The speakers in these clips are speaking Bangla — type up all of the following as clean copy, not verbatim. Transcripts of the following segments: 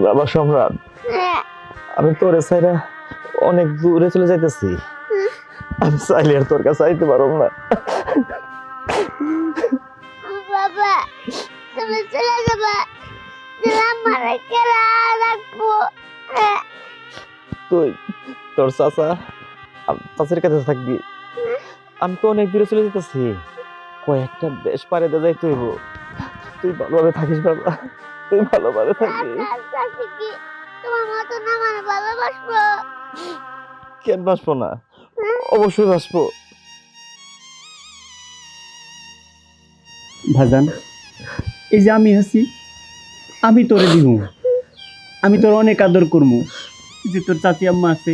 বাবা সম্রাট, আমি তোরে ছাইরা অনেক দূরে চলে যাইতেছি। আমি চাইলে আর তোর কাছে আইতে পারব না। বাবা তুমি চলে যাবা, আমারে কেরা রাখবো? তুই তোর চাচা চাচির কাছে থাকবি। আমি তো অনেক দূরে চলে যেতেছি, কয়েকটা দেশ পারে দিয়ে যাইতে হইব। তুই ভালোভাবে থাকিস বাবা, তুই ভালোভাবে থাকিস। চাচি কি তোমার মতন আমার ভালোবাসবো? কেন বাসবো না? অবশ্যই বাসবো। ভাজান, এই যে আমি আছি, আমি তোরে দিব, আমি তোর অনেক আদর করবো। যে তোর চাচি আম্মা আছে,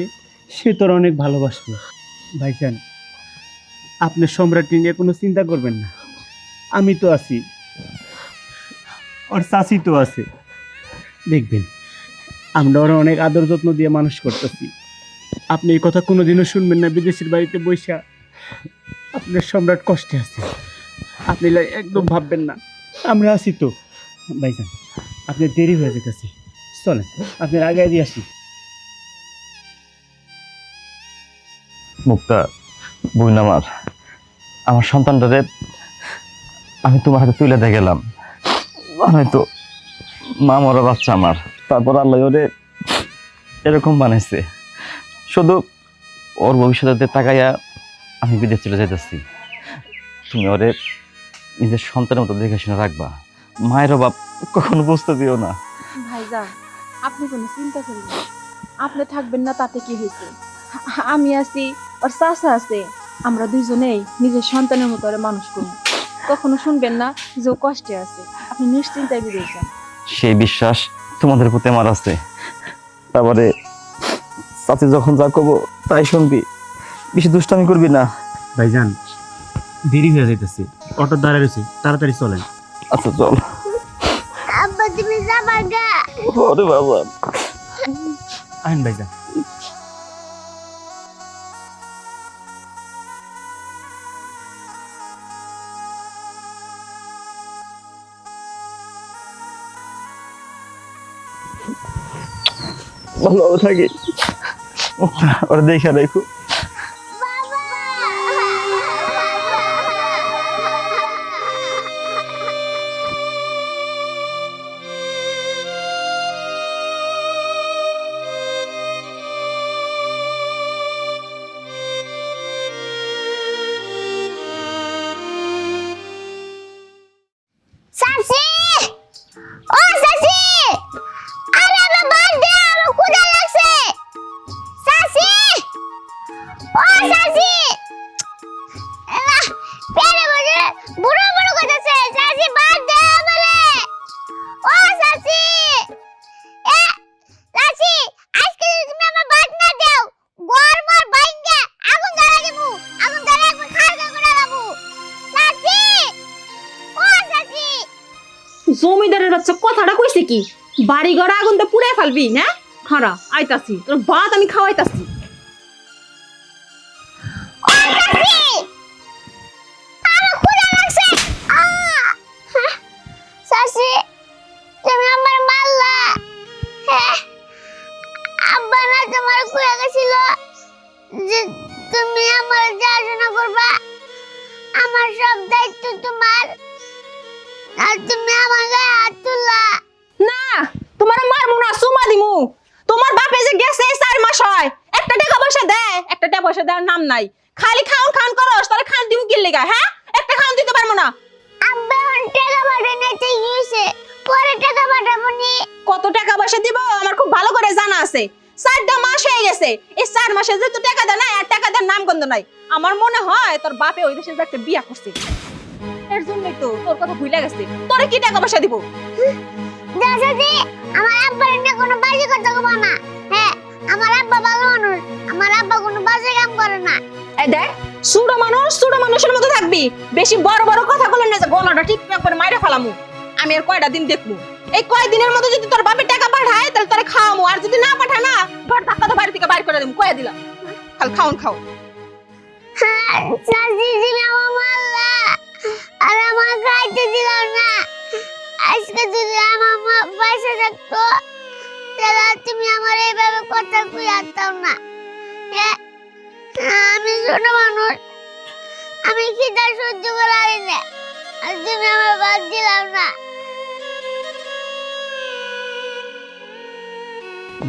সে তোর অনেক ভালোবাসবো। ভাইজান, আপনি সম্রাটকে নিয়ে কোনো চিন্তা করবেন না, আমি তো আছি, ওর চাচি তো আছে। দেখবেন আমরা ওরা অনেক আদর যত্ন দিয়ে মানুষ করতেছি। আপনি এই কথা কোনোদিনও শুনবেন না বিদেশের বাড়িতে বৈশা আপনার সম্রাট কষ্টে আছে। আপনি একদম ভাববেন না, আমরা আছি তো। ভাইজান, আপনি দেরি হয়ে যেতেছি, চলেন আপনার আগে দিয়ে আসি। মুক্তা, বোন আমার সন্তানটারে আমি তোমার হাতে তুলে দিয়ে গেলাম। তো মা মরা বাচ্চা আমার, তারপর আল্লাহ ওরে এরকম বানাইছে। শুধু ওর ভবিষ্যতে তাকাইয়া আমি বিদেশ চলে যাইতেছি। তুমি ওরে নিজের সন্তানের মতো দেখে শুনে রাখবা। মায়ের অভাব কখনো বুঝতে দিও না। ভাইজান, আপনি কোনো চিন্তা করেন না, আপনি থাকবেন না তাতে কি হয়েছে? আমি আছি, ওর চাচা আছে, আমরা দুইজনেই নিজের সন্তানের মতো ওরে মানুষ করব। কখনো শুনবেন না যে ও কষ্টে আছে। আপনি নিশ্চিন্তায় বিদেশ যান। সেই বিশ্বাস তোমাদের প্রতি আমার আছে। তারপরে চাচি যখন যা কব তাই শুনবি, বেশি দুষ্টামি করবি না। ভাইজান, দেরি হয়ে যাইতেছে, অটো দাঁড়ায় রয়েছে, তাড়াতাড়ি চলেন। আচ্ছা চল। আব্বা তুমি যাবা গা? ওরে বাবা, আইন ভাইজান। ভালো থাকি, ওরা দেখে রাখো। চাচি, ও চাচি, আরে আমার বাদ দে, আমার ক্ষুধা লাগছে। চাচি, ও চাচি, এলা পেটে বসে বুড়ো বুড়ো করতেছে। চাচি বাদ দে আমারে। ও চাচি, এ চাচি, আজকে যদি তুমি আমার বাদ না দাও, গরমর বাইঙ্গা আগুন ধরে দিমু, আগুন ধরে একবার খাড়গা করে লাবু। চাচি, ও চাচি। জমিদারের বাচ্চা কথাটা কইছে কি? বাড়ি ঘর আগুন তো পুড়ে ফেলবি না? খারা আইতাছি, তোর ভাত আমি খাওয়াইতাছি। চাচি, তুমি আমার মারলা। আব্বা না তোমার কয়ে গেছিল যে তুমি আমার দেখাশোনা করবা, আমার সব দায়িত্ব তোমার, আর তুমি আমার গায়ে হাত তুললা। না, তোমার মারমু না, সুমা দিমু। তোমার বাপে যে গেছে 4 মাস হয়, একটা টাকা পয়সা দেয়? একটা টাকা পয়সা দেওয়ার নাম নাই। খালি খাওন খাওন করস, তাহলে খান দিমু কি লাগা? হ্যাঁ, একটা খাওন দিতে পারবো না। আব্বা টাকা পাঠাই নিতে গিয়েছে, পরে টাকা পাঠাবো নি। কত টাকা পয়সা দিব আমার খুব ভালো করে জানা আছে। 4টা মাস হয়ে গেছে, এই 4 মাসে যে তো টাকা দেয় না, আর টাকা দেওয়ার নাম গন্ধ নাই। আমার মনে হয় তোর বাপে ওই দেশে যে একটা বিয়া করছে, এর জন্যই তো তোর কথা ভুলে গেছে। তোরে কি টাকা পয়সা দিব? চাচি, আমার আব্বার না কোনো বাজে কথা কবা না। হ্যাঁ, আমার আব্বা ভালো মানুষ, আমার আব্বা কোনো বাজে কাম করে না। এই দেখ, ছোট মানুষের মতো থাকবি। বেশি বড় বড় কথা বলে না, যে গলাটা ঠিক করে মাইরে ফেলামু। আমি আর কয়টা দিন দেখবো, এই কয়দিনের মধ্যে যদি তোর বাপে টাকা পাঠায় তাহলে তোরে খাওয়ামু, আর যদি না পাঠায় না, ঘর ধাক্কা তো বাড়ি থেকে বাইর করে দেবো। কয়ে দিলাম, খালি খাওন খাও। চাচি, তুমি আমার মারলা আর আমার খাইতে দিল না। আজকে যদি আমার মা পয়সা থাকতো তাহলে তুমি আমার এইভাবে কথা কই আসতাম না। হ্যাঁ, আমি ছোট মানুষ, আমি খিদা সহ্য করতে পারি না, আর তুমি আমার বাদ দিলাম না।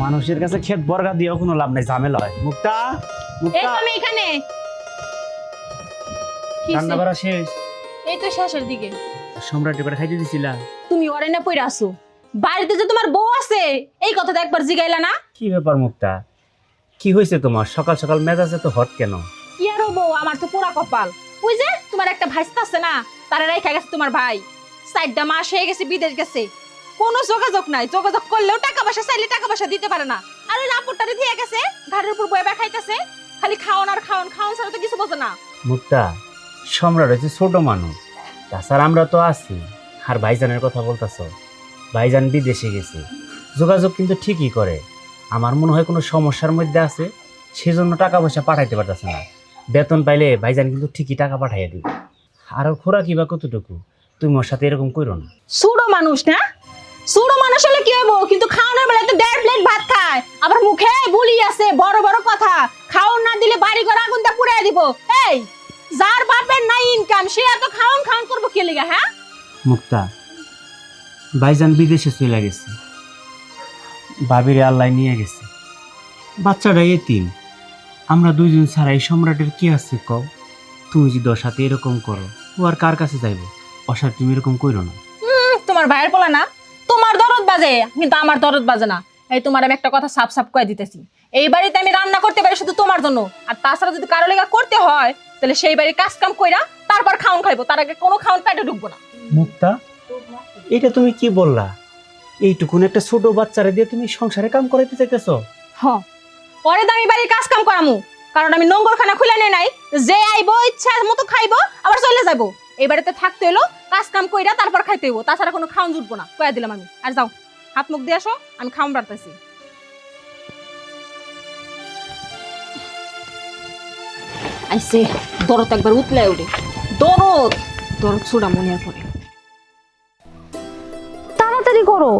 মানুষের কাছে ক্ষেত বর্গা দিয়েও কোনো লাভ নাই, ঝামেলা হয়। মুক্তা, এই মুক্তা, তো আমি এখানে। কি রান্না হইছে? বাড়া শেষ? এই তো শেষের দিকে। সম্রাট এবার খাইতে দিছিলা? তুমি ওরে না পইরা আসো, বাড়িতে যে তোমার বউ আছে এই কথাটা একবার জিগাইলা না? কি ব্যাপার মুক্তা, কি হয়েছে তোমার? সকাল সকাল মেজাজে তো হট কেন? কি আর বউ, আমার তো পোড়া কপাল। ওই যে তোমার একটা ভাইস্তা আছে না, তারে রেখা গেছে তোমার ভাই, 4টা মাস হয়ে গেছে বিদেশ গেছে, কোনো যোগাযোগ নাই, যোগাযোগ করলেও টাকা পয়সা চাইলে টাকা পয়সা দিতে পারে না। আর ওই রাপুরটারে দিয়ে গেছে, ঘাড়ের উপর বয়ে খাইতেছে, খালি খাওন আর খাওন, খাওন ছাড়া তো কিছু বোঝে না। মুক্তা, সম্রাট হচ্ছে ছোট মানুষ, তাছাড়া আমরা তো আছি। আর ভাইজানের কথা বলতেছ, ভাইজান বিদেশে গেছে, যোগাযোগ কিন্তু ঠিকই করে। আমার মনে হয় কোনো সমস্যার মধ্যে আছে, সেজন্য টাকা পয়সা পাঠাইতে পারতেছে না। বেতন পাইলে ভাইজান কিন্তু ঠিকই টাকা পাঠাইয়া দিবে। আর খোরা কিবা কতটুকু, তুমি ওর সাথে এরকম করো না। সুড়ো মানুষ না, সুড়ো মানুষ হলে কি হইব, কিন্তু খাওয়ানোর বেলায় তো 1.5 প্লেট ভাত খায়, আবার মুখে বুলি আছে বড় বড় কথা, খাওন না দিলে বাড়ি ঘর আগুন দিয়ে পুড়িয়ে দিব। এই যার বাপের নাই ইনকাম, সে এত খাওন খাওন করবো কি লিগা? হ্যাঁ, মুক্তা, ভাইজান বিদেশে চলে গেছে, বাবিরে আল্লাহ নিয়ে গেছে, বাচ্চাটা এতিম। আমরা দুইজন ছাড়া এই সম্রাটের কি আছে কও? তুমি যদি ওর সাথে এরকম করো, ও আর কার কাছে যাইব? ওর সাথে তুমি এরকম করো না। তোমার ভাইয়ের পোলা না, তোমার দরদ বাজে, কিন্তু আমার দরদ বাজে না। এই তোমার আমি একটা কথা সাফ সাফ কয়ে দিতেছি, এই বাড়িতে আমি রান্না করতে পারি শুধু তোমার জন্য, আর তাছাড়া যদি কারো লেগা করতে হয় তাহলে সেই বাড়ির কাজ কাম কইরা তারপর খাওন খাইবো, তার আগে কোনো খাওন পেটে ঢুকবো না। মুক্তা, এটা তুমি কি বললা? এইটুকুন একটা ছোট বাচ্চারে দিয়ে তুমি সংসারে কাম করাইতে চাইতেছো? হ্যাঁ, পরে তো আমি বাড়ির কাজ কাম করামু, কারণ আমি নোংরখানা খুলে নেই নাই, যে আইবো ইচ্ছা মতো খাইবো আবার চলে যাবো। এই বাড়িতে থাকতে হইলো কাজ কাম কইরা তারপর খাইতে হইবো, তাছাড়া কোনো খাওন জুটবো না, কয়ে দিলাম আমি। আর যাও, হাত মুখ দিয়ে আসো, আমি খাওন বাড়তেছি। আইসে দরদ একবার উতলে উঠে, দরদ দরদ ছুড়া মনে পড়ে। তাড়াতাড়ি করো,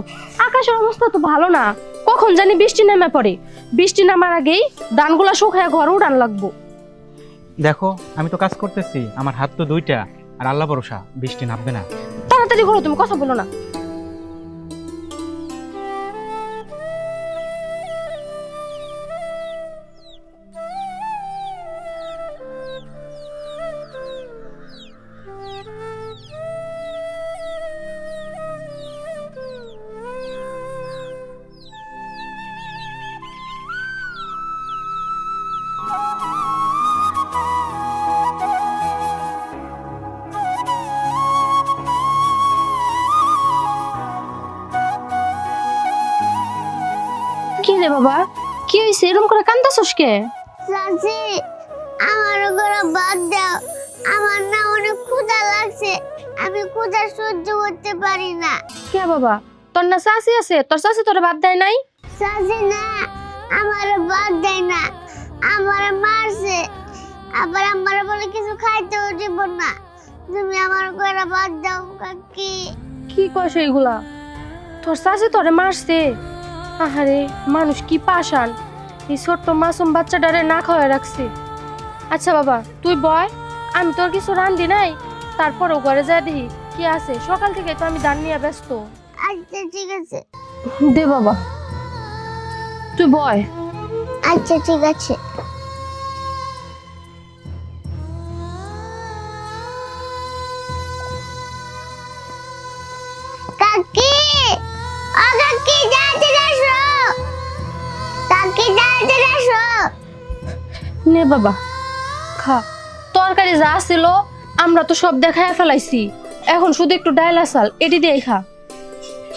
আকাশের অবস্থা তো ভালো না, কখন জানি বৃষ্টি নেমে পড়ে। বৃষ্টি নামার আগেই ধানগুলা শুকায় ঘরে উড়ান লাগবো। দেখো, আমি তো কাজ করতেছি, আমার হাত তো দুইটা, আর আল্লাহ ভরসা বৃষ্টি নামবে না। তাড়াতাড়ি করো, তুমি কথা বলো না। কি রে বাবা, কি হয়েছে? এরকম করে কান্দাছস কে? চাচি, আমার ঘরে বাদ দাও, আমার না অনেক ক্ষুধা লাগছে, আমি ক্ষুধা সহ্য করতে পারি না। কে বাবা, তোর না চাচি আছে? তোর চাচি তোরে বাদ দেয় নাই? চাচি না, আমার বাদ দেয় না, আমার মারছে, আবার আমার বলে কিছু খাইতেও দিব না। তুমি আমার ঘরে বাদ দাও কাকি। কি কইছ এইগুলা? তোর চাচি তোরে মারছে? আহারে, মানুষ কি পাষাণ, এই ছোট্ট মাসুম বাচ্চাটারে না খাওয়ায় রাখছে। আচ্ছা বাবা, তুই বয়, আমি তোর কিছু রান্ধি নাই, তারপরও ঘরে যা দেখি কি আছে। সকাল থেকে তো আমি ধান নিয়ে ব্যস্ত। আচ্ছা ঠিক আছে। দে বাবা, তুই বয়। আচ্ছা ঠিক আছে। কাকি, ও কাকি, তাড়াতাড়ি আসো, কাকি তাড়াতাড়ি আসো। নে বাবা, খা। তরকারি যা ছিল আমরা তো সব দেখায় ফেলাইছি, এখন শুধু একটু ডাল আসাল, এটি দিয়ে খা।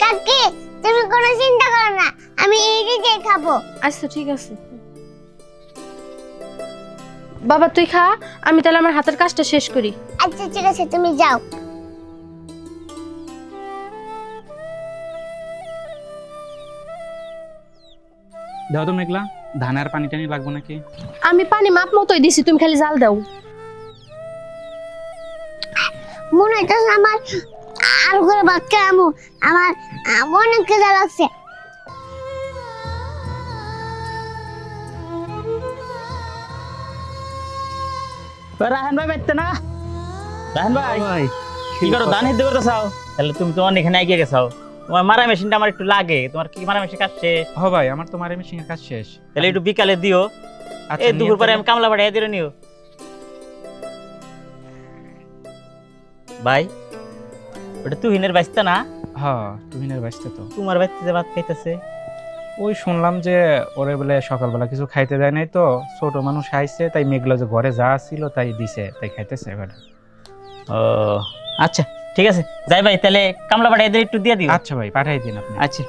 কাকি, তুমি কোনো চিন্তা করো না, আমি এই দিয়ে খাবো। আচ্ছা ঠিক আছে বাবা, তুই খা, আমি তাহলে আমার হাতের কাজটা শেষ করি। আচ্ছা ঠিক আছে, তুমি যাও। দাও তো মেঘলা, ধানে আর পানি টানি লাগবো নাকি? আমি পানি মাপ মতোই দিছি, তুমি খালি জাল দাও। মনে হইতেছে আমার আর করে ভাত খাবো, আমার অনেক খিদা লাগছে। রাহান ভাই বাইতে না? রাহান ভাই কি করো, ধান হিদ্ধ করতে চাও? তাহলে তুমি তো অনেকখানে এগিয়ে গেছাও। তোমার মারা মেশিনটা আমার একটু লাগে। তোমার কি মারা মেশিন কাজ শেষ? হ ভাই, আমার তো মারি মেশিনের কাজ শেষ। তাহলে একটু বিকালে দিও। আচ্ছা, এই নিয়ে দুপুর পরে যাবো। আমি কামলা বাড়িয়ে দিয়ে নিও। ভাই ওটা তুহিনের বাইস্তা না? হ্যাঁ, তুহিনের বাঁচতে তো। তোমার বাইতে যে ভাত খাইতেছে। ওই শুনলাম যে ওরে বলে সকালবেলা কিছু খাইতে দেয় নাই, তো ছোট মানুষ খাইছে, তাই মেঘলা যে ঘরে যা ছিল তাই দিছে, তাই খাইতেছে এবার। ও আচ্ছা ঠিক আছে, যাই ভাই তাহলে কামলা বাড়িয়ে দিয়ে একটু দিয়ে দিও। আচ্ছা ভাই, পাঠাই দিন আপনি। আচ্ছা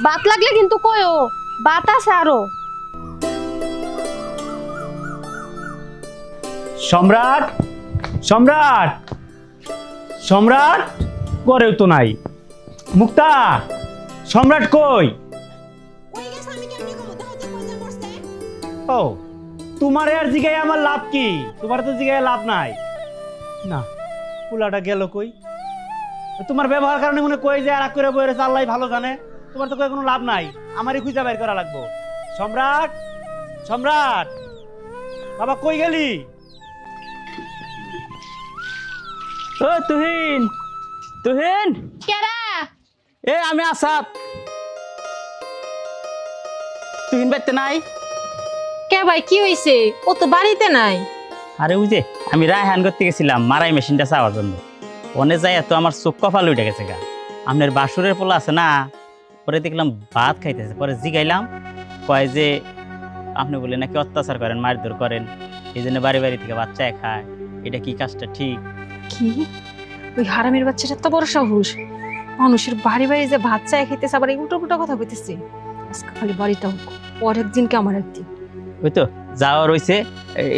বাত লাগলে কিন্তু কয়ও, বাত আছে আরো। সম্রাট, সম্রাট, সম্রাট করেও তো নাই। মুক্তা, সম্রাট কই? ও, তোমার আর জিগায় আমার লাভ কি? তোমার তো জিগায় লাভ নাই। না, পোলাটা গেল কই? তোমার ব্যবহার কারণে মনে কই যে আর করে বই রয়েছে, আল্লাহ ভালো জানে। তোমার তো কই কোনো লাভ নাই, আমারই খুঁজে বের করা লাগবো। সম্রাট, সম্রাট, বাবা কই গেলি? ও তুহিন, তুহিন কেরা? এ আমি আসাদ। তুহিন বাইতে নাই? কে ভাই, কি হইছে? ও তো বাড়িতে নাই। আরে ওই যে আমি রায়হান করতে গেছিলাম মারাই মেশিনটা চাওয়ার জন্য। অনে যাই তো আমার চোখ কপাল উঠে গেছে গা। আপনার বাসুরের পোলা আছে না, পরে দেখলাম ভাত খাইতেছে। পরে জিগাইলাম, কয় যে আপনি বলে নাকি অত্যাচার করেন, মারধর করেন, এই জন্য বাড়ি বাড়ি থেকে বাচ্চা খায়। এটা কি কাজটা ঠিক? কি? ওই হারামির বাচ্চাটা তো বড় সাহস, মানুষের বাড়ি বাড়ি যে ভাত চায় খেতেছে, আবার এই উল্টো উল্টো কথা কইতেছে। আজকে খালি বাড়িটা হোক, ওর একদিনকে আমার একদিন। ওই তো যাওয়া রয়েছে,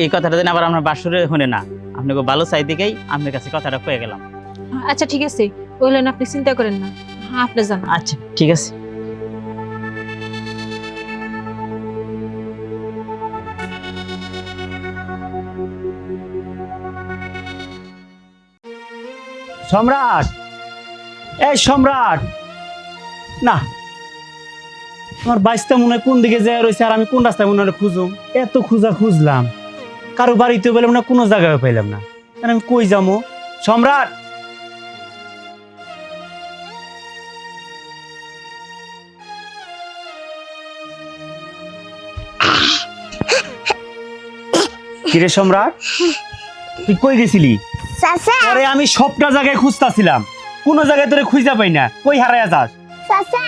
এই কথাটা যেন আবার আপনার বাসুরে শুনে না। আপনাকে ভালো চাই দিকেই আপনার কাছে কথাটা কয়ে গেলাম। আচ্ছা ঠিক আছে, ওইলেন আপনি চিন্তা করেন না, আপনি জান। আচ্ছা ঠিক আছে। সম্রাট, এই সম্রাট, না আমার বাইশটা মনে হয় কোন দিকে যায় রয়েছে, আর আমি কোন রাস্তায় মনে হয় খুঁজুম। এত খুঁজলাম, কারো বাড়িতে পেলাম না, কোনো জায়গায় পাইলাম না। তাহলে আমি কই যাবো? সম্রাট, কিরে সম্রাট, তুই কই গেছিলি? চাচা, আরে আমি সবটা জায়গায় খুঁজতাছিলাম, কোনো জায়গায় তোরে খুঁজা পাই না। কই হারায়া যাস? চাচা,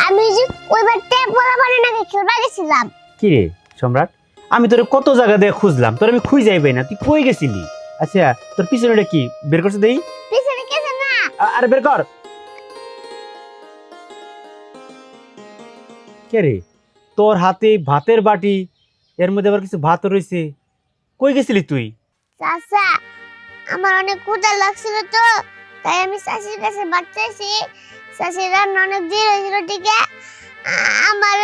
আমি যে ওইবার ট্যাপ বলা মানে নাকি চলে গেছিলাম। কি রে সম্রাট, আমি তোরে কত জায়গা দিয়ে খুঁজলাম, তোর আমি খুঁজাই পাই না। তুই কই গেছিলি? আচ্ছা, তোর পিছনে কি বের করছে দেই? পিছনে কেছে না। আরে বের কর। কে রে, তোর হাতে ভাতের বাটি, এর মধ্যে আবার কিছু ভাত রয়েছে। কই গেছিলি তুই? চাচা, আমার অনেক ক্ষুধা লাগছিল তো, তাই আমি চাচির কাছে ভাত চাইছি। চাচির রান্না অনেক দেরি হয়েছিল, ঠিক আমার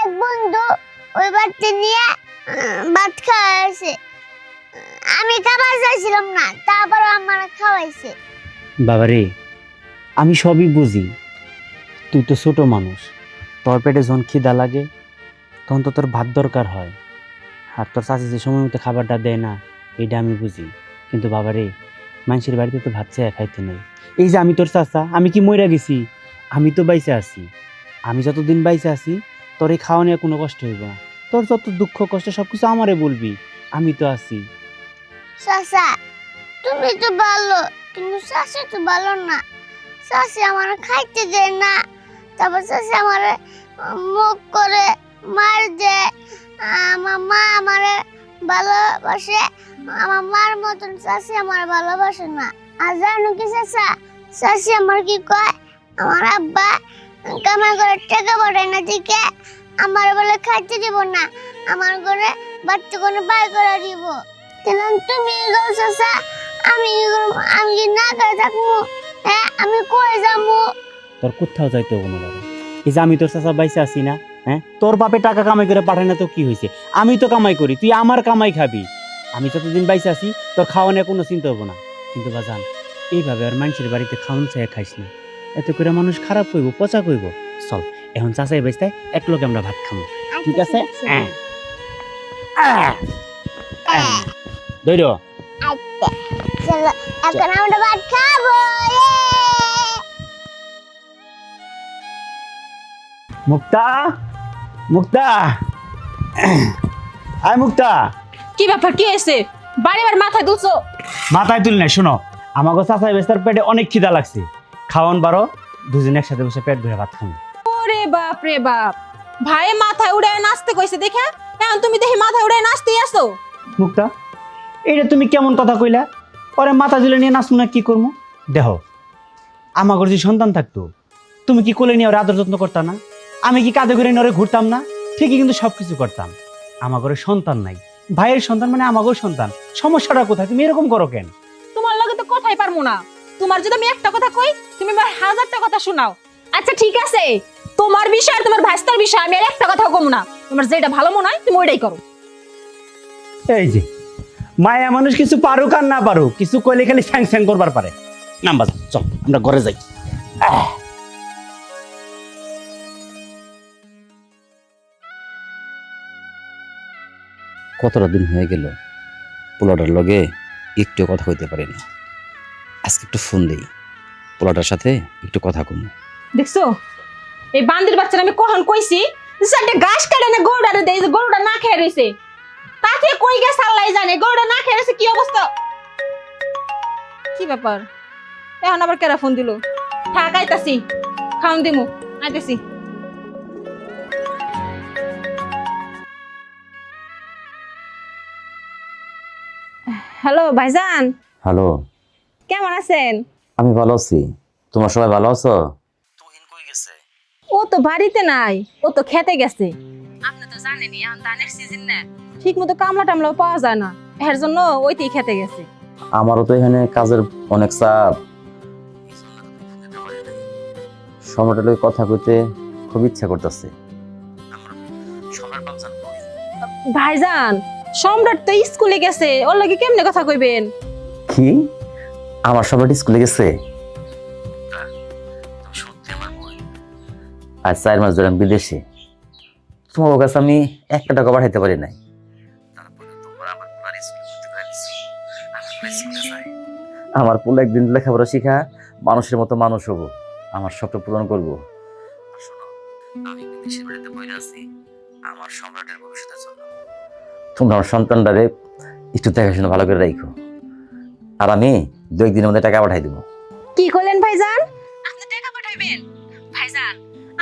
এক বন্ধু ওই বাড়িতে নিয়ে ভাত খাওয়াইছে। আমি খাবার চাইছিলাম না, তারপর আমার খাওয়াইছে। বাবারে, আমি সবই বুঝি, তুই তো ছোট মানুষ, তোর পেটে যখন খিদা লাগে তখন তো তোর ভাত দরকার হয়, আর তোর চাচি যে সময় মতো খাবারটা দেয় না, এটা আমি বুঝি। কিন্তু বাবারে, মানুষের বাড়িতে তো ভাত চেয়ে খাইতে নেই। এই যে আমি তোর চাচা, আমি কি মইরা গেছি? আমি তো বাইসে আছি। আমি যতদিন বাইসে আছি, তোর এই খাওয়া নিয়ে কোনো কষ্ট হইব না। তোর যত দুঃখ কষ্ট সবকিছু আমারে বলবি, আমি তো আছি। চাচা, তুমি তো ভালো, কিন্তু চাচি তো ভালো না। চাচি আমার খাইতে দেয় না, তারপর চাচি আমার মুখ করে মার দেয়। আমার মা আমারে ভালোবাসে, আমার মার মতন চাচি আমার ভালোবাসে না। আর জানো কি চাচা, চাচি আমার কি কয়, আমার আব্বা কামাই করে টাকা পাঠায় না, দিকে আমার বলে খাইতে দিব না, আমার ঘরে বাচ্চা কোনো বাই করে দিব। কেন তুমি গো চাচা, আমি কি না করে থাকবো? হ্যাঁ, আমি কই যাবো? তোর কোথাও যাইতে হবে না বাবা। এই যে আমি তোর চাচা বাইসে আছি না, হ্যাঁ, তোর বাপে টাকা কামাই করে পাঠায় না তো কি হয়েছে? আমি তো কামাই করি, তুই আমার কামাই খাবি। আমি যতদিন বাইসে আছি তোর খাওয়া নিয়ে কোনো চিন্তা হবো না। কিন্তু বাজান এইভাবে আর মানুষের বাড়িতে খাওয়ান চাই খাইস না, এতে করে মানুষ খারাপ কইব, পচা কইব। চল এখন চাচাই বেচতে এক লোকে আমরা ভাত খাবো, ঠিক আছে? ধৈর্য। আচ্ছা চলো এখন আমরা ভাত খাবো। মুক্তা, মুক্তা, আয় মুক্তা। কি ব্যাপার, কি হয়েছে? বাড়িবার মাথায় দুলছো? মাথায় তুলি না, শোনো, আমাকে চাচাই বেস্তার পেটে অনেক খিদা লাগছে, খাওয়ান বারো, দুজন একসাথে বসে পেট ভরে ভাত খাবো। ওরে বাপ রে বাপ, ভাই মাথায় উড়ে নাচতে কইছে দেখে, এখন তুমি দেখি মাথায় উড়ে নাচতেই আসো। মুক্তা, এইটা তুমি কেমন কথা কইলা? ওরে মাথা তুলে নিয়ে নাচবো না কি করবো? দেখো, আমার যদি সন্তান থাকতো তুমি কি কোলে নিয়ে ওর আদর যত্ন করতা না? আমি কি কাঁধে করে নিয়ে ওরে ঘুরতাম না? ঠিকই কিন্তু সবকিছু করতাম। আমার ঘরে সন্তান নাই, ভাইয়ের সন্তান মানে আমাকেও সন্তান, সমস্যাটা কোথায়? তুমি এরকম করো কেন? তোমার লগে তো কথাই পারবো না। তোমার যদি আমি একটা কথা কই, তুমি আমার 1000টা কথা শোনাও। আচ্ছা ঠিক আছে, তোমার বিষয় আর তোমার ভাইস্তার বিষয় আমি আর একটা কথাও কমু না। তোমার যেটা ভালো মনে হয় তুমি ওইটাই করো। এই যে মায়া মানুষ কিছু পারুক আর না পারুক, কিছু কইলে খালি স্যাং স্যাং করবার পারে। নাম্বার চল আমরা ঘরে যাই। কতটা দিন হয়ে গেল পোলাটার লগে একটু কথা কইতে পারিনি। আজকে একটু ফোন দেই, পোলাটার সাথে একটু কথা কমু। দেখছো এই বান্দির বাচ্চারা আমি কখন কইছি যে ঘাস কাটে না গরুটারে দেই, যে গরুটা না খেয়ে রইছে, তাতে কই গেছে আল্লাহই জানে। গরুটা না খেয়ে রইছে কি অবস্থা, কি ব্যাপার? এখন আবার কেরা ফোন দিল? থাক আইতাছি, খাওন দিমু, আইতাছি। হ্যালো ভাইজান, হ্যালো, কেমন আছেন? আমি ভালো আছি, তোমার সবাই ভালো আছো? ও তো বাড়িতে নাই, ও তো খেতে গেছে। আপনি তো জানেনই এখন ধানের সিজন না, ঠিক মতো কামলা টামলাও পাওয়া যায় না, এর জন্য ওইতেই খেতে গেছে। আমারও তো এখানে কাজের অনেক চাপ, সময়টা লগে কথা কইতে খুব ইচ্ছা করতেছে। ভাইজান সম্রাট তো স্কুলে গেছে, ওর লগে কেমনে কথা কইবেন? কি আমার সবাই স্কুলে গেছে? আর 4 মাস ধরে আমি বিদেশে, তোমার কাছে আমি 1 টাকা পাঠাইতে পারি নাই। আমার পোলা একদিন লেখাপড়া শিখা মানুষের মতো মানুষ হবো, আমার স্বপ্ন পূরণ করবো। আমি বিদেশের বাড়িতে বইরা আছি আমার সম্রাটের ভবিষ্যতের জন্য। তোমরা আমার সন্তানটারে একটু দেখাশোনা ভালো করে রাখো, আর আমি 2 দিনের মধ্যে টাকা পাঠাই দেবো। কি করলেন ভাইজান? আপনি টাকা পাঠাইবেন? ভাইজান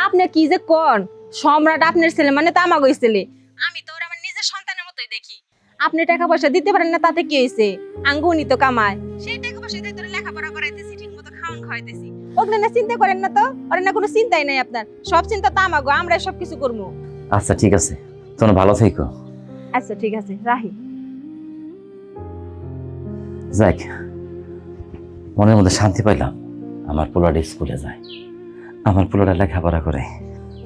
আপনি কি যে কোন, সম্রাট আপনার ছেলে মানে তো আমাগোই ছেলে, আমি তো ওর আমার নিজের সন্তানের মতোই দেখি। আপনি টাকা পয়সা দিতে পারেন না তাতে কি হয়েছে? আঙ্গুনি তো কামায়, সেই টাকা পয়সা দিয়ে তোর লেখাপড়া করাইতেছি, ঠিক মতো খাওয়ান খাওয়াইতেছি। ওগুলো না চিন্তা করেন না তো, ওর না কোনো চিন্তাই নাই আপনার, সব চিন্তা তো আমাগো, আমরা সব কিছু করবো। আচ্ছা ঠিক আছে, তোমরা ভালো থেকো। আচ্ছা ঠিক আছে, রাহি। যাক, মনের মধ্যে শান্তি পাইলাম। আমার পোলাটা স্কুলে যায়, আমার পোলাটা লেখাপড়া করে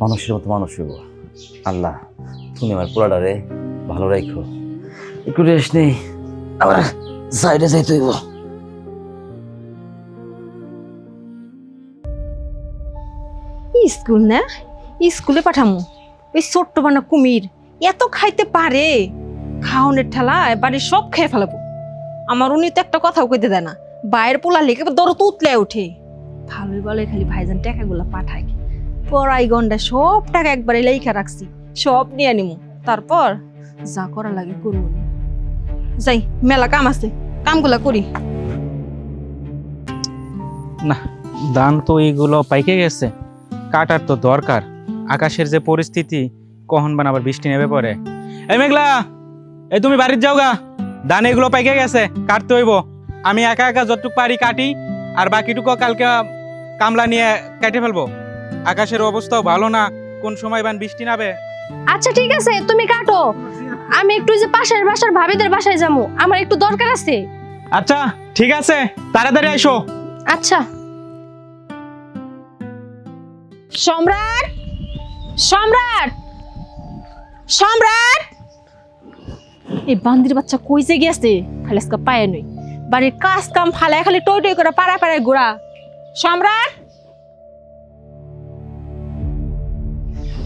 মানুষের মতো মানুষ হইব। আল্লাহ তুমি আমার পোলাটারে ভালো রাখো, একটু রেস্ট নেই, আবার সাইডে যাইতে হইব। স্কুল না, স্কুলে পাঠামু? ওই ছোট্ট বানা কুমির এত খাইতে পারে, খাওনের ঠেলায় বাড়ির সব খেয়ে ফেলাবো। আমার উনি তো একটা কথাও কইতে দেয় না, বাইরের পোলা লেগে দরদ উতলে ওঠে। ভালোই বলে খালি ভাইজান টাকাগুলো পাঠায়, পড়াই গন্ডা সব টাকা একবারে লেখা রাখছি, সব নিয়ে নিমু, তারপর যা করা লাগে করবো। যাই, মেলা কাম আছে, কামগুলা করি। না, ধান তো এইগুলো পাইকে গেছে, কাটার তো দরকার। আকাশের যে পরিস্থিতি, কখন বান আবার বৃষ্টি নেবে পরে। এই মেঘলা, এই তুমি বাড়ির যাও গা, ধান এগুলো পাইকে গেছে, কাটতে হইব। আমি একা একা যতটুক পারি কাটি, আর বাকিটুকু কালকে কামলা নিয়ে কেটে ফেলবো। আকাশের অবস্থাও ভালো না, কোন সময় বান বৃষ্টি নাবে। আচ্ছা ঠিক আছে, তুমি কাটো, আমি একটু যে পাশের বাসার ভাবিদের বাসায় যাবো, আমার একটু দরকার আছে। আচ্ছা ঠিক আছে, তাড়াতাড়ি আইসো। আচ্ছা। সম্রাট, সম্রাট, সম্রাট! এই বান্দির বাচ্চা কইছে গেছে, খালি আজকে পায়ে নই। বাড়ির কাজ কাম ফালায় খালি টই টই করে পাড়ায় পাড়ায় ঘোরা। সম্রাট,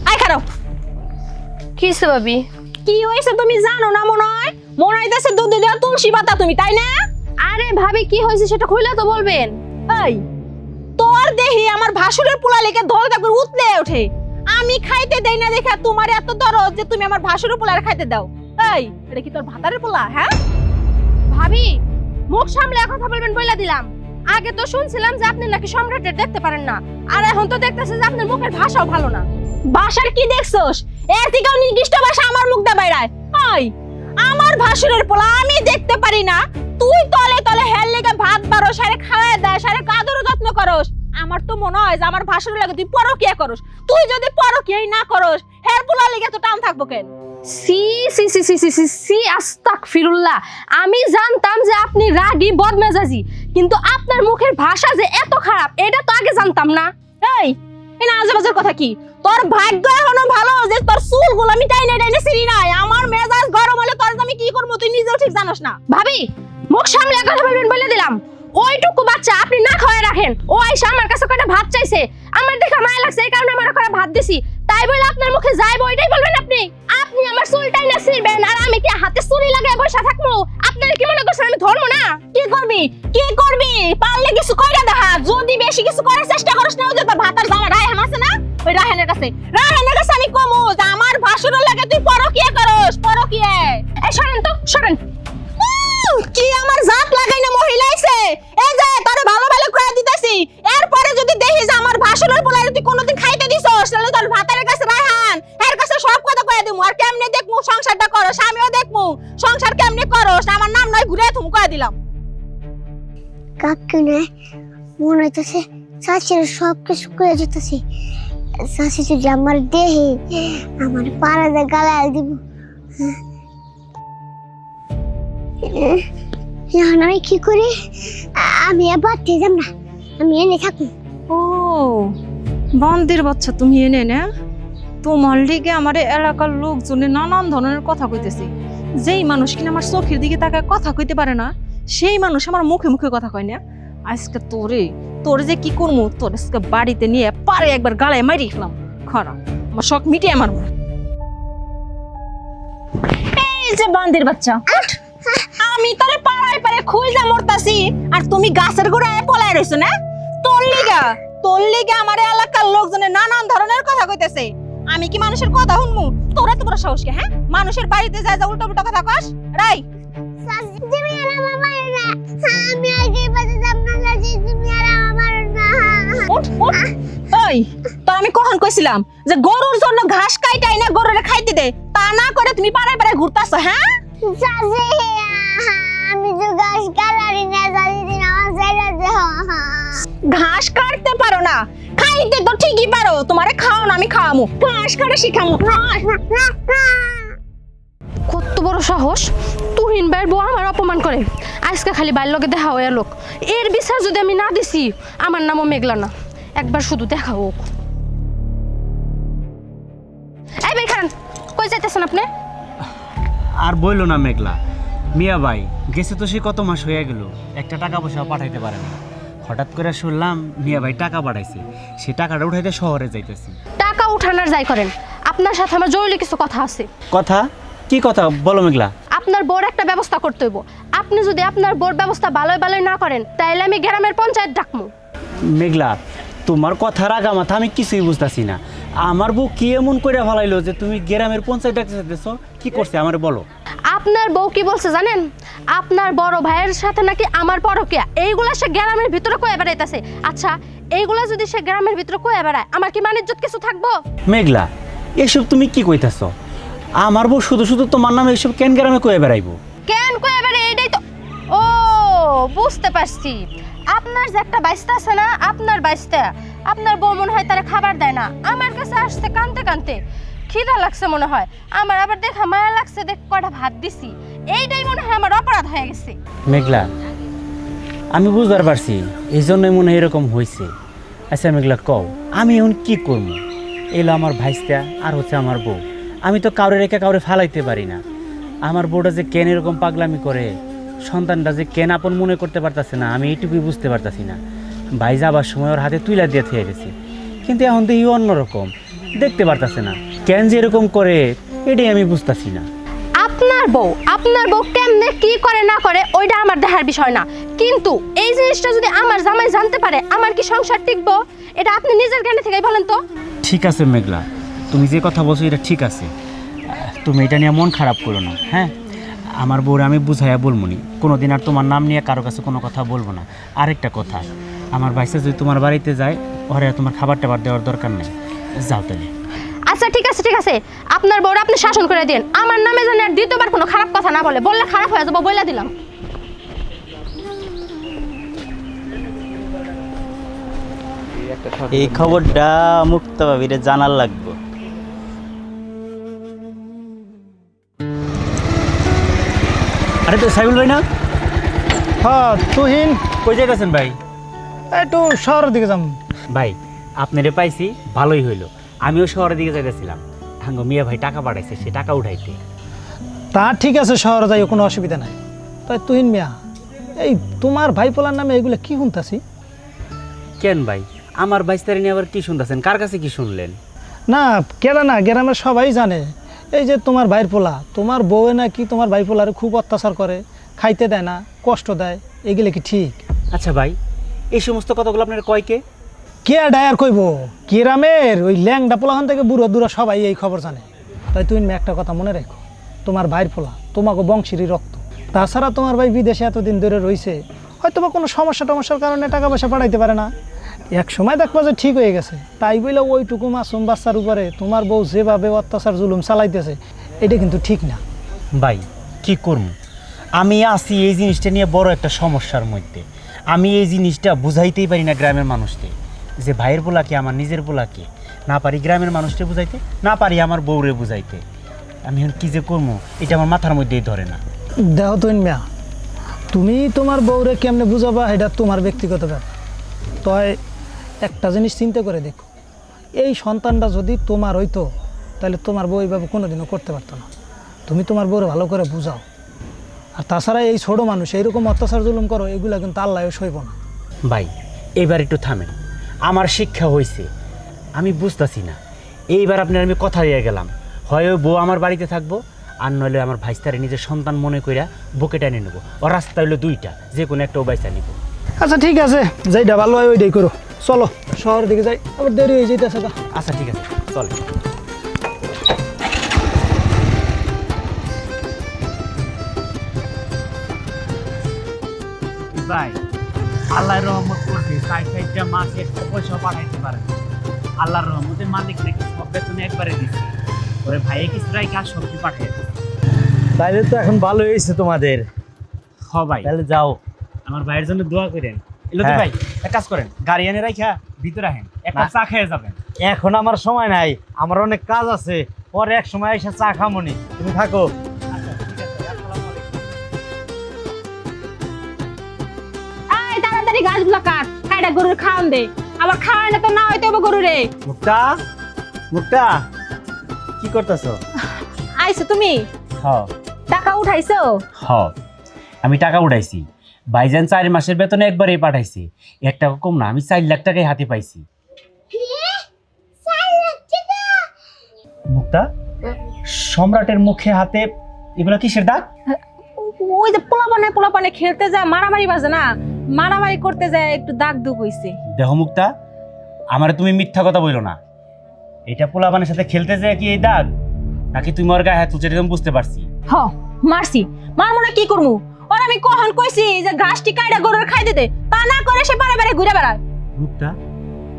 আয় খারাপ। কিসে ভাবি? কি হয়েছে তুমি জানো না? মনে হইতেছে দুধ দেওয়া তুলসী পাতা তুমি, তাই না? আরে ভাবি কি হয়েছে সেটা খুলে তো বলবেন। এই তোর দেহি আমার ভাসুরের পোলা লেগে ধরে করে উতলে ওঠে। আমি খাইতে দেই না দেখে তোমার এত দরদ যে তুমি আমার ভাসুরের পোলার খাইতে দাও। এই এটা কি তোর ভাতারের পোলা? হ্যাঁ ভাবি মুখ সামলে কথা বলবেন বইলা দিলাম। আগে তো শুনছিলাম যে আপনি নাকি সম্রাটের দেখতে পারেন না, আর এখন তো দেখতেছে যে আপনার মুখের ভাষাও ভালো না। ভাষার কি দেখছস? এর থেকেও নির্দিষ্ট ভাষা আমার মুখ দিয়ে বাইরায়। ওই আমার ভাসুরের পোলা আমি দেখতে পারি না, তুই তলে তলে হেল লেগে ভাত বারো সারে খাওয়ায় দেয়, সারে কাদর যত্ন করস। আমার তো মনে হয় যে আমার ভাসুরের লাগে তুই পরকিয়া করস। তুই যদি পরকিয়াই না করস, হের পোলা লেগে তো টান থাকবো কেন? সি সি সি সি সি সি সি আস্তাগফিরুল্লাহ। আমি জানতাম যে আপনি রাগী বদমেজাজি, কিন্তু আপনার মুখের ভাষা যে এত খারাপ এটা তো আগে জানতাম না। এই এনা আজেবাজের কথা কি? তোর ভাগ্য এখনো ভালো যে তোর চুলগুলো আমি টাইনে টাইনে ছিঁড়ি নাই। আমার মেজাজ গরম হলে তোর আমি কি করবো তুই নিজেও ঠিক জানোস না। ভাবি মুখ সামলে কথা বলবেন বলে দিলাম। ওইটুকু বাচ্চা আপনি না খাওয়ায় রাখেন, ও আইসা আমার কাছে কয়টা ভাত চাইছে, আমার দেখা মায়া লাগছে এই কারণে আমার কয়টা ভাত দিছি, তাই বলে আপনার মুখে যাইবো এটাই বলবেন আপনি? আপনি আমার চুলটাই না ছিঁড়বেন আর আমি কি হাতে চুরি লাগায় বসে থাকবো? আপনারা কি মনে করছেন আমি ধর্ম না? কি করবি? কি করবি? পারলে কিছু কইরা দেখা। যদি বেশি কিছু করার চেষ্টা করিস না, ওই যে তোর ভাতার জামা রায়হান আছে না, ওই রায়হানের কাছে আমি কমু যে আমার ভাসুরের লাগে তুই পরকিয়া করস। পরকিয়া এই সরেন তো সরেন। কি আমার জাত লাগাই না মহিলা আইছে? এই যে তোরে ভালো ভালো কইরা দিতেছি, এরপরে যদি দেখি যে আমার ভাসুরের পোলারে তুই কোনোদিন খাইতে দিছস, তাহলে তোর ভাতারের কাছে রায়হান এর কাছে সব কথা কইয়া দিমু। আর কেমনে দেখমু সংসারটা করস, আমিও দেখমু সংসার কেমনে করস। আমার নাম নয় ঘুরে তুমি কইয়া দিলাম। কাকু না মনে হইতেছে চাচির সব কিছু করে যেতেছি। চাচি যদি আমার দেহে আমার পাড়াতে গালায় দিব, এখন আমি কি করি? আমি এবার যাম না, আমি এনে থাকবো। ও বন্দির বাচ্চা তুমি এনে না? তোমার লিগে আমার এলাকার লোকজনে নানান ধরনের কথা কইতেছে। যেই মানুষ কিনা আমার চোখের দিকে তাকায় কথা কইতে পারে না, সেই মানুষ আমার মুখে মুখে কথা কয় না। আজকে তোরে যে কি করবো, তোর আজকে বাড়িতে নিয়ে পারে একবার গালায় মারি খেলাম। খারাপ আমার শখ মিটিয়ে মারবো। এই যে বান্দির বাচ্চা, উঠ। আমি তোরে পাড়ায় পাড়ায় খুঁজা মরতাছি আর তুমি গাছের গোড়ায় পলায় রইছো না? তোর লিগা আমার এলাকার লোকজনে নানান ধরনের কথা কইতেছে। আমি কি মানুষের কথা শুনমু? তোরা তো বড় সাহস কে? হ্যাঁ, মানুষের বাড়িতে যায় যা উল্টো পুল্টো কথা কস। রাই চাচি তুমি আর আমার মারো না, আমি আগে বাজে যাব না। চাচি তুমি আর আমার মারো না। উঠ উঠ। ওই তো আমি কখন কইছিলাম যে গরুর জন্য ঘাস কাইটাই না গরুরে খাইতে দে, তা না করে তুমি পাড়ায় পাড়ায় ঘুরতাছো। হ্যাঁ চাচি আমি তো গাছ কাটারি না, চাচি তুমি আমার ছেড়ে দাও। ঘাস কাটতে পারো না, খাইতে তো ঠিকই পারো। তোমারে খাও না আমি খাওয়ামু, ঘাস কাটা শিখামু। কত বড় সাহস! তুহিন ভাইয়ের বউ আমার অপমান করে, আজকে খালি বাইর লগে দেখা হয়ে লোক। এর বিচার যদি আমি না দিছি, আমার নামও মেঘলা না। একবার শুধু দেখা হোক। এই ভাই খান, কই যাইতেছেন আপনি? আর বইলো না মেঘলা, মিয়া ভাই গেছে তো সে কত মাস হয়ে গেল, একটা টাকা পয়সা পাঠাইতে পারে না। হঠাৎ করে শুনলাম মিয়া ভাই টাকা পাঠাইছে, সে টাকাটা উঠাইতে শহরে যাইতেছি। টাকা উঠানোর যাই করেন, আপনার সাথে আমার জরুরি কিছু কথা আছে। কথা? কি কথা বলো মেঘলা? আপনার বোর একটা ব্যবস্থা করতে হইব। আপনি যদি আপনার বোর ব্যবস্থা ভালোই ভালোই না করেন, তাইলে আমি গ্রামের পঞ্চায়েত ডাকবো। মেঘলা, তোমার কথার আগা মাথা আমি কিছুই বুঝতেছি না। আমার বউ কি এমন করে ফেলাইলো যে তুমি গ্রামের পঞ্চায়েত ডাকতে চাইতেছো? কি করছে আমার বলো। আপনার বউ কি বলছে জানেন? আপনার বড় ভাইয়ের সাথে নাকি আমার পরকিয়া, এইগুলা সে গ্রামের ভিতরে কয়ে বেড়াইতেছে। আচ্ছা, এইগুলা যদি সে গ্রামের ভিতরে কয়ে বেড়ায়, আমার কি মান ইজ্জত কিছু থাকবো? মেঘলা, এসব তুমি কি কইতাছো? আমার বউ শুধু শুধু তোমার নামে এসব কেন গ্রামে কয়ে বেড়াইবো? কেন কয়ে বেড়ায় এইটাই তো। ও বুঝতে পারছি, আপনার যে একটা বাইস্তা আছে না, আপনার বাইস্তা, আপনার বউ মনে হয় তারা খাবার দেয় না। আমার কাছে আসছে কানতে কানতে, খিদা লাগছে মনে হয়, আমার আবার দেখা মায়া লাগছে, দেখ কয়টা ভাত দিছি। এইটাই মনে হয় আমার অপরাধ হয়ে গেছে। মেঘলা, আমি বুঝতে পারছি এই জন্যই মনে হয় এরকম হয়েছে। আচ্ছা মেঘলা কও, আমি এখন কি করবো? এলো আমার ভাইস্তা আর হচ্ছে আমার বউ, আমি তো কাউরে রেখে কাউরে ফালাইতে পারি না। আমার বউটা যে কেন এরকম পাগলামি করে সন্তানটা যে কেন আপন মনে করতে পারতাছে না আমি এইটুকুই বুঝতে পারতাছি না। ভাই যাবার সময় ওর হাতে তুইলা দিয়ে থিয়ে গেছে, কিন্তু এখন তো অন্যরকম দেখতে পারতাছে না, কেন যে এরকম করে এটাই আমি বুঝতাছি না। আপনার বউ কেমনে কি করে না করে ওইটা আমার দেখার বিষয় না, কিন্তু এই জিনিসটা যদি আমার জামাই জানতে পারে আমার কি সংসার টিকবো? এটা আপনি নিজের জ্ঞানে থেকেই বলেন তো। ঠিক আছে মেঘলা, তুমি যে কথা বলছো এটা ঠিক আছে, তুমি এটা নিয়ে মন খারাপ করো না। হ্যাঁ, আমার বউরে আমি বুঝাইয়া বলবো নি, কোনোদিন আর তোমার নাম নিয়ে কারো কাছে কোনো কথা বলবো না। আরেকটা কথা, আমার ভাইসা যদি তোমার বাড়িতে যায় ওরে আর তোমার খাবার টাবার দেওয়ার দরকার নেই, যাও তাহলে। আচ্ছা ঠিক আছে, আপনার বউরা আপনি শাসন করে দিন, আমার নামে জানি আর দ্বিতীয়বার কোনো খারাপ কথা না বললে খারাপ হয়ে যাবো, বলে দিলাম। এই খবরটা মুক্তা ভাবিরে জানার লাগবে। আরে তো সাইবুল ভাই না? হ্যাঁ তুহিন, কই যাইতেছেন ভাই? একটু শহরের দিকে যাম। ভাই আপনারে পাইছি, ভালোই হইলো। আমিও শহরের দিকে যাইতেছিলাম, হাঙ্গো মিয়া ভাই টাকা পাঠাইছে, সে টাকা উঠাইতে। তা ঠিক আছে, শহরে যাইও, কোনো অসুবিধা নাই। তাই তুহিন মিয়া, এই তোমার ভাই পোলার নামে এগুলো কি শুনতাছি? কেন ভাই, আমার বাইস্তারি নিয়ে আবার কি শুনতেছেন? কার কাছে কি শুনলেন? না কেডা না, গ্রামের সবাই জানে এই যে তোমার ভাইয়ের পোলা, তোমার বউয়ে নাকি তোমার ভাই পোলারে খুব অত্যাচার করে, খাইতে দেয় না, কষ্ট দেয়, এগুলো কি ঠিক? আচ্ছা ভাই, এই সমস্ত কথাগুলো আপনার কয় কে? কে ডায়ার কইব? গ্রামের ওই ল্যাংডা পোলাখান থেকে বুড়ো দূরা সবাই এই খবর জানে। তাই তুমি একটা কথা মনে রাখো, তোমার ভাইয়ের পোলা তোমাকে বংশীরই রক্ত। তাছাড়া তোমার ভাই বিদেশে এতদিন ধরে রয়েছে, হয়তো বা কোনো সমস্যার কারণে টাকা পয়সা পাঠাইতে পারে না, এক সময় দেখবা যে ঠিক হয়ে গেছে। তাই বলে ওইটুকু মাসুম বাচ্চার উপরে তোমার বউ যেভাবে অত্যাচার জুলুম চালাইতেছে, এটা কিন্তু ঠিক না। ভাই কি করব, আমি আছি এই জিনিসটা নিয়ে বড় একটা সমস্যার মধ্যে। আমি এই জিনিসটা বুঝাইতেই পারি না গ্রামের মানুষকে, যে ভাইয়ের পোলাকে আমার নিজের পোলাকে না পারি গ্রামের মানুষকে বুঝাইতে, না পারি আমার বউরে বুঝাইতে। আমি এখন কী যে করবো এটা আমার মাথার মধ্যেই ধরে না। দেহ তুইন মিয়া, তুমি তোমার বউরে কেমনে বুঝাবা এটা তোমার ব্যক্তিগত ব্যাপার। তয় একটা জিনিস চিন্তা করে দেখো, এই সন্তানটা যদি তোমার হইতো তাহলে তোমার বউ এইভাবে কোনোদিনও করতে পারতো না। তুমি তোমার বউরে ভালো করে বুঝাও। আর তাছাড়া এই ছোটো মানুষ এইরকম অত্যাচার জুলুম করো, এগুলো কিন্তু আল্লাহও সইব না। ভাই এইবার একটু থামেন, আমার শিক্ষা হয়েছে, আমি বুঝতেছি না। এইবার আপনার আমি কথা দিয়ে গেলাম, হয় ওই বউ আমার বাড়িতে থাকবো, আর নইলে আমার ভাইস্তারে নিজের সন্তান মনে কইরা বুকে টেনে নেবো। ও রাস্তা হইলো দুইটা, যে কোনো একটা ও বাইসা নিব। আচ্ছা ঠিক আছে, যেইটা ভালো হয় ওইটাই করো। চলো শহরের দিকে যাই, আবার দেরি হয়ে যেতেছে। আচ্ছা ঠিক আছে, চলে। ভাই আল্লাহর রহমত করছে, সাইডটা মাসে একটা পয়সা পাঠাইতে পারে। আল্লাহর রহমতের মালিক নাকি সব বেতনে একবারে দিচ্ছে, ওরে ভাইয়ে কি স্ট্রাইক আর সবজি পাঠিয়ে দিচ্ছে। তাইলে তো এখন ভালো হয়েছে তোমাদের। হ ভাই, তাহলে যাও, আমার ভাইয়ের জন্য দোয়া করেন। এলো তো হ্যাঁ। ভাই, এক কাজ করেন, গাড়ি এনে রাখা ভিতরে আহেন, এক কাপ না। চা খেয়ে যাবেন। এখন আমার সময় নাই, আমার অনেক কাজ আছে, পরে এক সময় এসে চা খামনি, তুমি থাকো। আচ্ছা ঠিক আছে, আসসালামু আলাইকুম। আয় তাড়াতাড়ি গাছগুলা কাট, কাইটা গরুর খাওয়ান দে। আবার খাওয়াই না তো না হইতে হবে গরুরে। মুক্তা, মুক্তা কি করতেছো? আইছো তুমি? হ টাকা উঠাইছো? হ, আমি টাকা উঠাইছি। ভাইজান 4 মাসের বেতনে একবারেই পাঠাইছি, 1 টাকা কম না, আমি 4 লাখ টাকাই হাতে পাইছি। মুক্তা, সম্রাটের মুখে হাতে এগুলো কিসের দাগ? ওই যে পোলাপানে খেলতে যায়, মারামারি বাজে না, মারামারি করতে যায় একটু দাগ দুগ হইছে। দেহ মুক্তা, আমারে তুমি মিথ্যা কথা বইলো না। এটা পোলাপানের সাথে খেলতে যায় কি এই দাগ, নাকি তুমি ওর গায়ে হাত তুলছে এরকম বুঝতে পারছি। হ মারছি, মারমু না কি করমু? ওর আমি কখন কইছি যে ঘাসটি কাইটা গরুর খাই দিতে, তা না করে সে পারে পারে ঘুরে বেড়ায়। মুক্তা,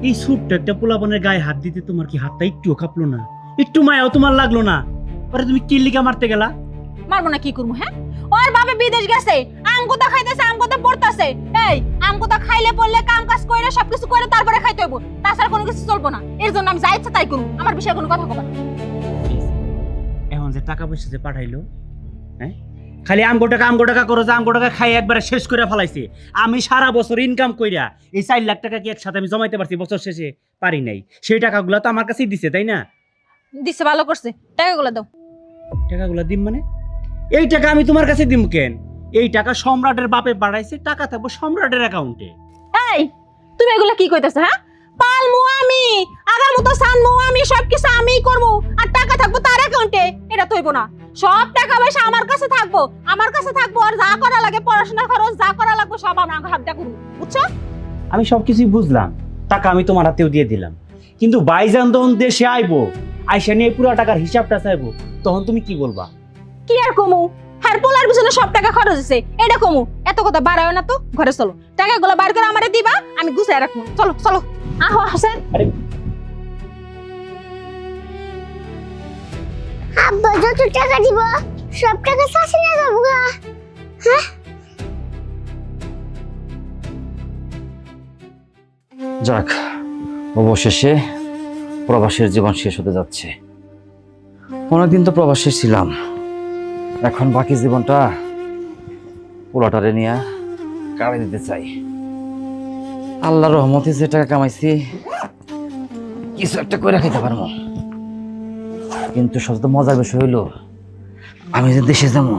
এই ছোট্ট একটা পোলাপানের গায়ে হাত দিতে তোমার কি হাতটা একটুও কাঁপলো না? একটু মায়াও তোমার লাগলো না? পরে তুমি কি লিগা মারতে গেলা? মারবো না কি করমু? হ্যাঁ, ওর বাবা বিদেশ গেছে, আমগুতা খাইতেছে, আমগুতা পড়তাছে। এই আমগুতা খাইলে পড়লে কাম কাজ কইরা সবকিছু করে তারপরে খাইতে হইব, তাছাড়া কোনো কিছু চলবো না। এর জন্য আমি যা ইচ্ছা তাই করব, আমার বিষয়ে কোনো কথা কব না। এখন যে টাকা পয়সা যে পাঠাইলো, হ্যাঁ খালি আমগো টাকা করো, যে আমগো টাকা খাই একবারে শেষ করে ফেলাইছে। আমি সারা বছর ইনকাম কইরা এই 4 লাখ টাকা কি একসাথে আমি জমাইতে পারছি? বছর শেষে পারি নাই। সেই টাকাগুলো তো আমার কাছেই দিছে, তাই না? দিছে, ভালো করছে, টাকাগুলো দাও। টাকাগুলো দিম মানে? এই টাকা আমি তোমার কাছে দিম কেন? এই টাকা সম্রাটের বাপে পাঠাইছে, টাকা থাকবো সম্রাটের অ্যাকাউন্টে। এই তুমি এগুলা কি কইতাছ? হ্যাঁ, পালমু আমি, আগার মতো সানমু আমি, সবকিছু আমিই করবো, আর টাকা থাকবো তার অ্যাকাউন্টে? এটা তো হইব না। সব টাকা পয়সা আমার কাছে থাকবো, আর যা করা লাগে পড়াশোনা খরচ যা করা লাগবে সব আমার হাত দিয়ে করবো, বুঝছো? আমি সবকিছুই বুঝলাম, টাকা আমি তোমার হাতেও দিয়ে দিলাম, কিন্তু ভাইজান তখন দেশে আইবো, আইসা নিয়ে পুরো টাকার হিসাবটা চাইবো, তখন তুমি কি বলবা? কি আর কমু? হ্যাঁ, পোলার পিছনে সব টাকা খরচ হয়েছে, এটা কমু? এত কথা বাড়ায় না তো, ঘরে চলো, টাকাগুলো বার করে আমারে দিবা, আমি গুছাই রাখবো। চলো চলো, আহো হাসেন। আরে আব্বা যত টাকা দিব সব টাকা চাষি না যাবো গা। হ্যাঁ যাক, অবশেষে প্রবাসের জীবন শেষ হতে যাচ্ছে। অনেকদিন তো প্রবাসে ছিলাম, এখন বাকি জীবনটা পোলাটারে নিয়ে কাড়ে দিতে চাই। আল্লাহর রহমতে যে টাকা কামাইছি কিছু একটা করে খাইতে পারবো, কিন্তু সবচেয়ে মজার বিষয় হইলো আমি যে দেশে যাবো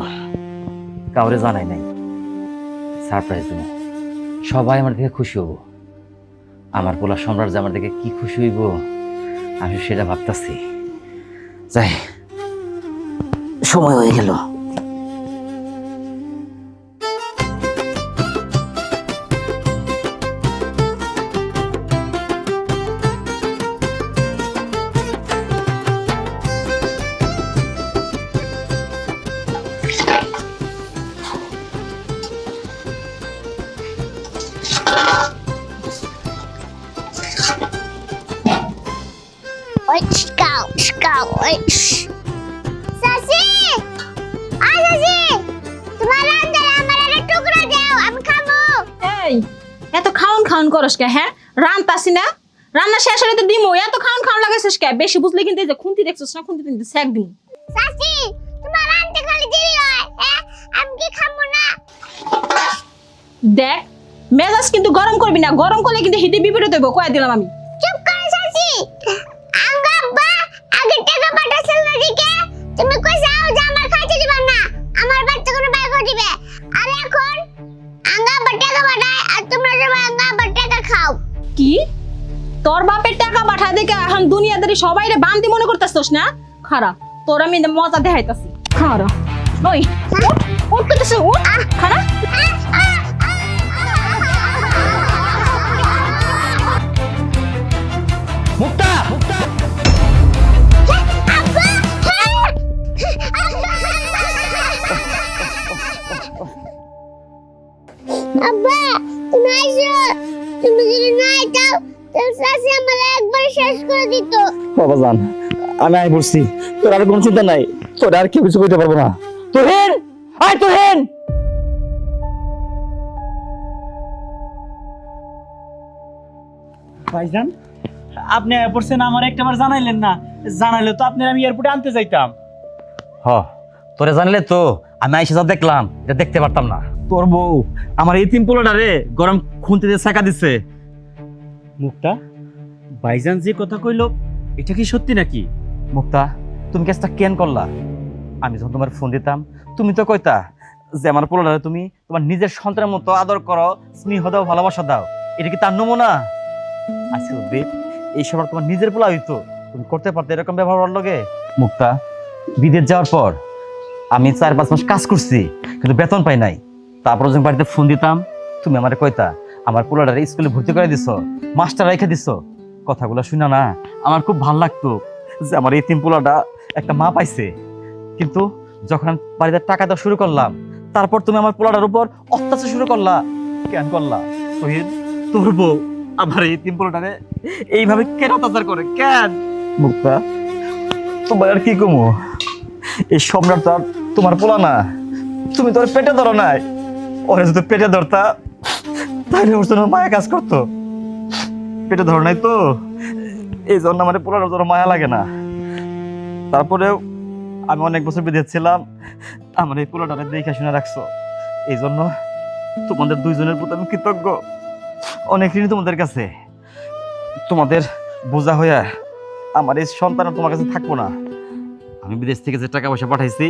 কাউরে জানাই নাই, সারপ্রাইজ দেবো। সবাই আমার দেখে খুশি হবো। আমার পোলা সম্রাট যে আমার দেখে কি খুশি হইব আমি সেটা ভাবতেছি। যাই, সময় হয়ে গেল। ওই স্কাউ স্কাউ ওই চাষি, আ চাষি, তোমার রান্না আমার একটা টুকরা দাও, আমি খাবো। এই এত খাউন খাউন করস কে? হ্যাঁ, রান্তাছি না, রান্না শেষ হলে তো দিমু, এত খাউন খাউন লাগাইছিস কে? বেশি বুঝলে কিন্তু এই যে খুন্তি দেখছিস না, খুন্তি কিন্তু স্যাক দিমু। চাষি, তোমার রান্না খালি দেরি হয়, হ্যাঁ আমি কি খাবো না? দেখ, মেজাজ কিন্তু গরম করবি না, গরম করলে কিন্তু হিতে বিপরীত হইব, কয়ে দিলাম আমি। চুপ করো চাষি, আঙ্গা আব্বা আগে টাকা পাঠাছিল না দিকে, তুমি কইছাও যে আমার খাইতে দিবা না, আমার বাচ্চা কোনো বাই করে দিবে, আর এখন আঙ্গা আব্বা টাকা পাঠায় আর তোমরা সবাই আঙ্গা আব্বার টাকা খাও। কি তোর বাপের টাকা পাঠা দেখে এখন দুনিয়াদারি সবাইরে বান্দি মনে করতেছস না? খারা, তোর আমি মজা দেখাইতাছি, খারা। ওই উঠ, উঠ করতেছ, উঠ, খারা। মুক্তা, মুক্তা, আব্বা, হ্যাঁ! আব্বা, তুমি আইসো, তুমি যদি না আইতাও তাহলে চাচি আমার একবার শেষ করে দিত। বাবা জান, আমি আই বলছি, তোর আর কোনো চিন্তা নাই, তোর আর কেউ কিছু করতে পারবো না। তোহিন, আয় তোহিন। ভাইজান, আপনি পড়ছেন, আমার একটাবার জানাইলেন না, জানাইলে তো আপনার আমি এয়ারপোর্টে আনতে যাইতাম। হ, তোরে জানলে তো আমি আইসা যা দেখলাম এটা দেখতে পারতাম না। তোর বউ আমার এই তিন পোলাটারে গরম খুন্তিতে ছাকা দিচ্ছে। মুক্তা, ভাইজান যে কথা কইলো এটা কি সত্যি নাকি? মুক্তা, তুমি কাজটা কেন করলা? আমি যখন তোমার ফোন দিতাম তুমি তো কইতা যে আমার পোলাটারে তুমি তোমার নিজের সন্তানের মতো আদর করো, স্নেহ দাও, ভালোবাসা দাও। এটা কি তার নমুনা? আজকে দেব এই সময় তোমার নিজের পোলা হইতো, তুমি করতে পারতে এরকম ব্যবহার করার লগে? মুক্তা, বিদেশ যাওয়ার পর আমি 4-5 মাস কাজ করছি কিন্তু বেতন পাই নাই। তারপর যখন বাড়িতে ফোন দিতাম তুমি আমারে কইতা আমার পোলাটারে স্কুলে ভর্তি করে দিছো, মাস্টার রেখে দিছো। কথাগুলো শুনা না আমার খুব ভালো লাগতো যে আমার এই তিন পোলাটা একটা মা পাইছে। কিন্তু যখন আমি বাড়িতে টাকা দেওয়া শুরু করলাম তারপর তুমি আমার পোলাটার উপর অত্যাচার শুরু করলা। কেন করলা? তোর বউ আমার এই তিন পোলাটারে এইভাবে কেন অত্যাচার করে? কেন? মুক্তা, তোমার আর কি কমো? এই সম্রাট তো আর তোমার পোলা না, তুমি তোর পেটে ধরো নাই। ওরে যদি পেটে ধরতা তাহলে ওর জন্য মায়া কাজ করতো, পেটে ধরো নাই তো এই জন্য আমার পোলার জন্য মায়া লাগে না। তারপরেও আমি অনেক বছর বিদেশ ছিলাম, আমার এই পোলাটারে দেখে শুনে রাখছো, এই জন্য তোমাদের দুইজনের প্রতি আমি কৃতজ্ঞ, অনেক ঋণী তোমাদের কাছে। তোমাদের বোঝা হইয়া আমার এই সন্তান তোমার কাছে থাকবো না। আমি বিদেশ থেকে যে টাকা পয়সা পাঠাইছি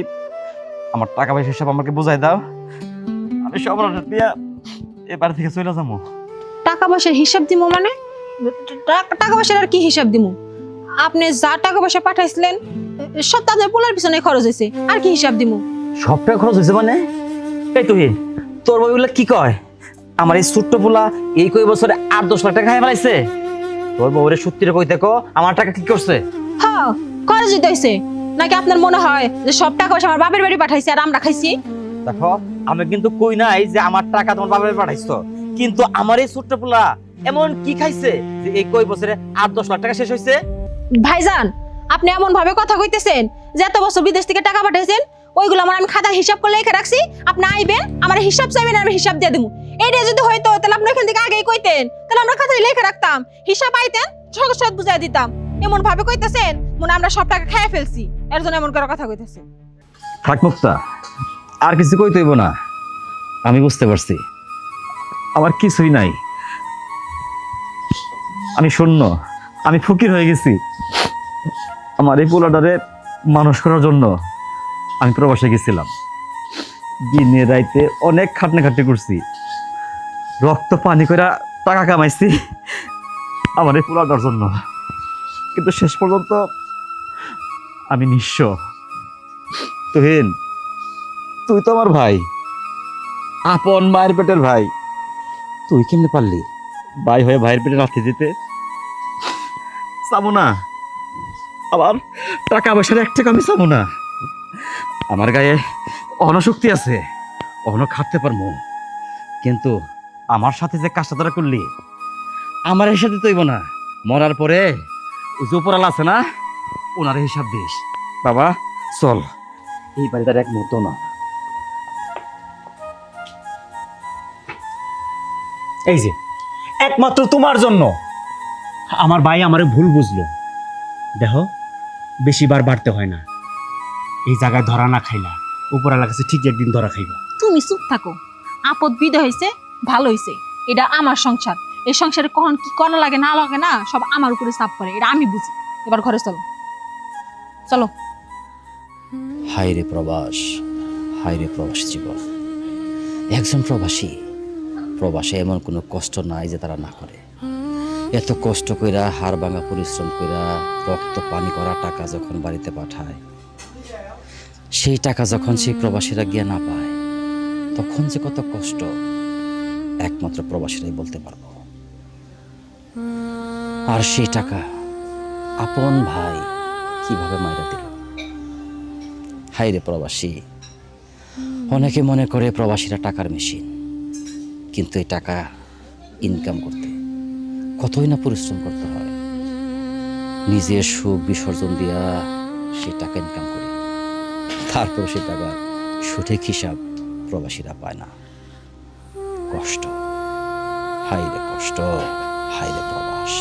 আমার টাকা পয়সা সব আমাকে বুঝাই দাও, আমি সব অর্ডার দিয়া এবার থেকে চলে যাবো। টাকা পয়সার হিসাব দিমু মানে টাকা পয়সার আর কি হিসাব দিমু? আপনি যা টাকা পয়সা পাঠাইছিলেন সব তো আপনার পোলার পিছনে খরচ হয়েছে, আর কি হিসাব দিমু? সব টাকা খরচ হয়েছে মানে? এই তুহিন, তোর বইগুলো কি কয়? আমার এই ছোট্ট পোলা এই কই বছরে 8-10 লাখ টাকা খাই ফেলাইছে। তোর বউরে সত্যিটা কই দেখো, আমার টাকা কি করছে? হ্যাঁ, খরচ দিতে হয়েছে। নাকি আপনার মনে হয় যে সব টাকা পয়সা আমার বাপের বাড়ি পাঠাইছে আর আমরা খাইছি? দেখো, আমি কিন্তু কই নাই যে আমার টাকা তোমার বাবার পাঠাইছো, কিন্তু আমার এই ছোট্ট পোলা এমন কি খাইছে যে এই কই বছরে 8-10 লাখ টাকা শেষ হয়েছে? ভাইজান, আপনি এমন ভাবে কথা কইতেছেন যে এত বছর বিদেশ থেকে টাকা পাঠাইছেন, ওইগুলো আমার আমি খাতা হিসাব করে লিখে রাখছি। আপনি আইবেন, আমার হিসাব চাইবেন, আমি হিসাব দিয়ে দেবো। এইটা যদি হইতো তাহলে আপনি এখান থেকে আগেই কইতেন, তাহলে আমরা খাতায় লিখে রাখতাম, হিসাব আইতেন, সহজ সহজ বুঝাই দিতাম। এমন ভাবে কইতেছেন মনে আমরা সব টাকা খেয়ে ফেলছি, এর জন্য এমন করে কথা কইতেছেন। থাক মুক্তা, আর কিছু কই তৈব না। আমি বুঝতে পারছি আমার কিছুই নাই, আমি শূন্য, আমি ফকির হয়ে গেছি। আমার এই পোলাটারে মানুষ করার জন্য আমি প্রবাসে গেছিলাম। দিনে রাইতে অনেক খাটনি করছি, রক্ত পানি করে টাকা কামাইছি আমার এই পোলাটার জন্য, কিন্তু শেষ পর্যন্ত আমি নিঃস্ব। তুহিন, তুই তো আমার ভাই, আপন মায়ের পেটের ভাই, তুই কেমনে পারলি ভাই হয়ে ভাইয়ের পেটে লাথি দিতে? চাবো না, আবার টাকা পয়সার এক টাকা আমি চাবো না। আমার গায়ে অনশক্তি আছে, অহনো খাটতে পারবো, কিন্তু আমার সাথে যে কাজটা তোরা করলি আমার হিসাব দিতে হইব না। মরার পরে ওই যে উপরালা আছে না, ওনার হিসাব দিস। বাবা চল, এই বাড়িটার এক মুহূর্ত না। এই যে একমাত্র তোমার জন্য আমার ভাই আমারে ভুল বুঝলো। দেখো, বেশি বার বাড়তে হয় না। এই জায়গায় ধরা না খাইলা, উপরালার কাছে ঠিক একদিন ধরা খাইবা। তুমি চুপ থাকো। আপদ বিদায় হয়েছে, ভালো হয়েছে। এটা আমার সংসার, এই সংসারে কখন কি করা লাগে না লাগে না সব আমার উপরে চাপ পড়ে, এটা আমি বুঝি। এবার ঘরে চলো, চলো। হায় রে প্রবাস, হায় রে প্রবাস জীবন। একজন প্রবাসে এমন কোনো কষ্ট নাই যে তারা না করে। এত কষ্ট কইরা, হাড় ভাঙা পরিশ্রম কইরা, রক্ত পানি করা টাকা যখন বাড়িতে পাঠায়, সেই টাকা যখন সেই প্রবাসীরা গিয়ে না পায়, তখন যে কত কষ্ট একমাত্র প্রবাসীরাই বলতে পারবো। আর সেই টাকা আপন ভাই কিভাবে মাইরা দিল। হায় রে প্রবাসী, অনেকে মনে করে প্রবাসীরা টাকার মেশিন, কিন্তু এই টাকা ইনকাম করতে কতই না পরিশ্রম করতে হয়। নিজের সুখ বিসর্জন দিয়া সেই টাকা ইনকাম করি, তারপর সেই টাকা সঠিক হিসাব প্রবাসীরা পায় না। কষ্ট, হায় রে কষ্ট, হায় রে প্রবাস।